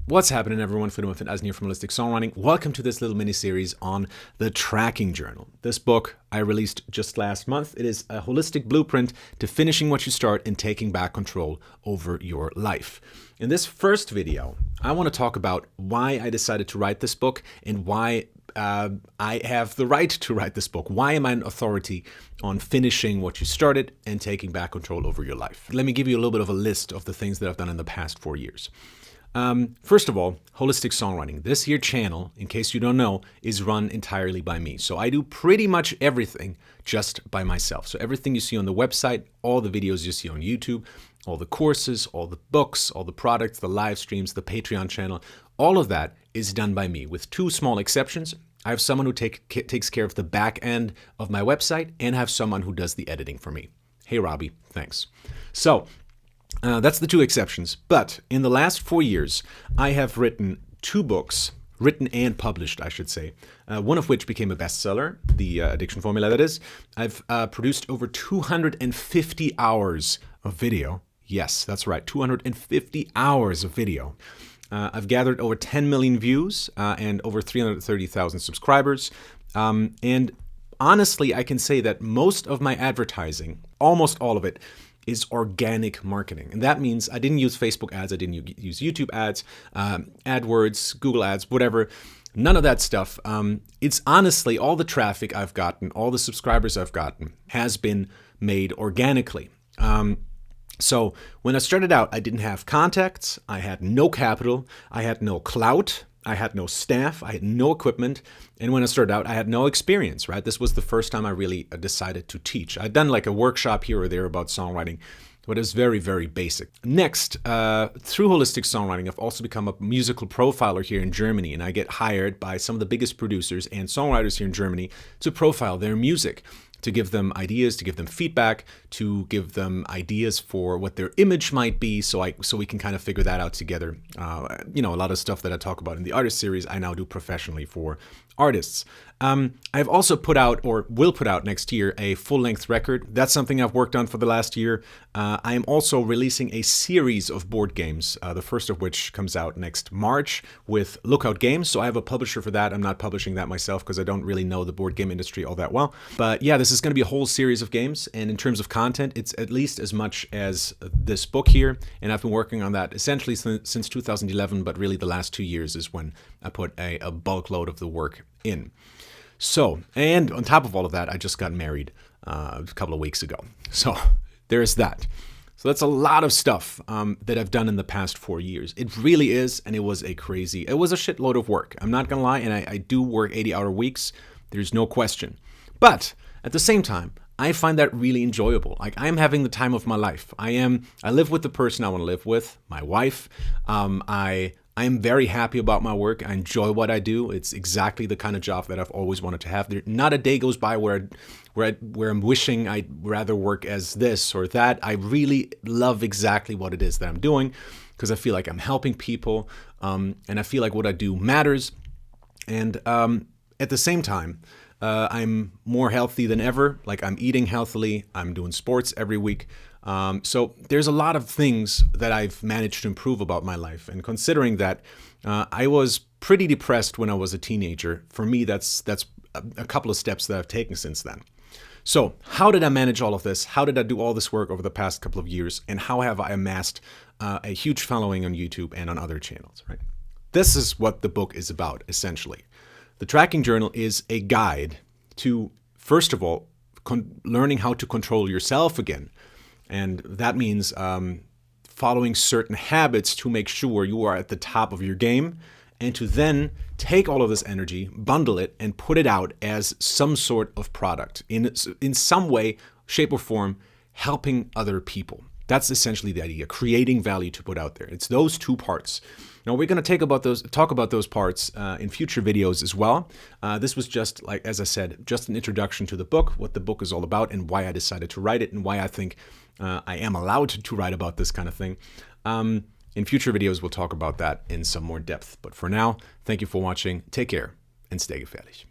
What's happening, everyone? Friedemann Findeisen here from Holistic Songwriting. Welcome to this little mini-series on the Tracking Journal. This book I released just last month. It is a holistic blueprint to finishing what you start and taking back control over your life. In this first video, I want to talk about why I decided to write this book and why I have the right to write this book. Why am I an authority on finishing what you started and taking back control over your life? Let me give you a little bit of a list of the things that I've done in the past 4 years. First of all, Holistic Songwriting. This here channel, in case you don't know, is run entirely by me. So I do pretty much everything just by myself. So everything you see on the website, all the videos you see on YouTube, all the courses, all the books, all the products, the live streams, the Patreon channel, all of that is done by me with two small exceptions. I have someone who takes care of the back end of my website and I have someone who does the editing for me. Hey, Robbie, thanks. So that's the two exceptions. But in the last 4 years, I have written 2 books, written and published, I should say, one of which became a bestseller, the Addiction Formula, that is. I've produced over 250 hours of video. Yes, that's right, 250 hours of video. I've gathered over 10 million views and over 330,000 subscribers. And honestly, I can say that most of my advertising, almost all of it, is organic marketing. And that means I didn't use Facebook ads, I didn't use YouTube ads, AdWords, Google ads, whatever. None of that stuff. It's honestly all the traffic I've gotten, all the subscribers I've gotten has been made organically. So when I started out, I didn't have contacts, I had no capital, I had no clout, I had no staff, I had no equipment, and when I started out, I had no experience, right? This was the first time I really decided to teach. I'd done like a workshop here or there about songwriting, but it's very, very basic. Next, through Holistic Songwriting, I've also become a musical profiler here in Germany, and I get hired by some of the biggest producers and songwriters here in Germany to profile their music, to give them ideas, to give them feedback, to give them ideas for what their image might be, so we can kind of figure that out together. A lot of stuff that I talk about in the artist series, I now do professionally for artists. I've also put out, or will put out next year, a full-length record. That's something I've worked on for the last year. I am also releasing a series of board games, the first of which comes out next March with Lookout Games. So I have a publisher for that. I'm not publishing that myself because I don't really know the board game industry all that well. But yeah, this is going to be a whole series of games. And in terms of content, it's at least as much as this book here. And I've been working on that essentially since 2011, but really the last 2 years is when I put a bulk load of the work in. So, and on top of all of that, I just got married a couple of weeks ago. So there's that. So that's a lot of stuff that I've done in the past 4 years. It really is, and it was a shitload of work. I'm not going to lie, and I do work 80-hour weeks. There's no question. But at the same time, I find that really enjoyable. Like, I'm having the time of my life. I live with the person I want to live with, my wife. I am very happy about my work. I enjoy what I do. It's exactly the kind of job that I've always wanted to have. Not a day goes by where I'm wishing I'd rather work as this or that. I really love exactly what it is that I'm doing because I feel like I'm helping people, and I feel like what I do matters. And at the same time, I'm more healthy than ever. Like, I'm eating healthily. I'm doing sports every week. So there's a lot of things that I've managed to improve about my life. And considering that I was pretty depressed when I was a teenager, for me, that's a couple of steps that I've taken since then. So how did I manage all of this? How did I do all this work over the past couple of years? And how have I amassed a huge following on YouTube and on other channels, right? This is what the book is about, essentially. The Tracking Journal is a guide to, first of all, learning how to control yourself again. And that means following certain habits to make sure you are at the top of your game, and to then take all of this energy, bundle it, and put it out as some sort of product in some way, shape, or form, helping other people. That's essentially the idea, creating value to put out there. It's those 2 parts. Now, we're going to talk about those parts in future videos as well. This was just, like, as I said, just an introduction to the book, what the book is all about, and why I decided to write it, and why I think I am allowed to write about this kind of thing. In future videos, we'll talk about that in some more depth. But for now, thank you for watching. Take care and stay gefährlich.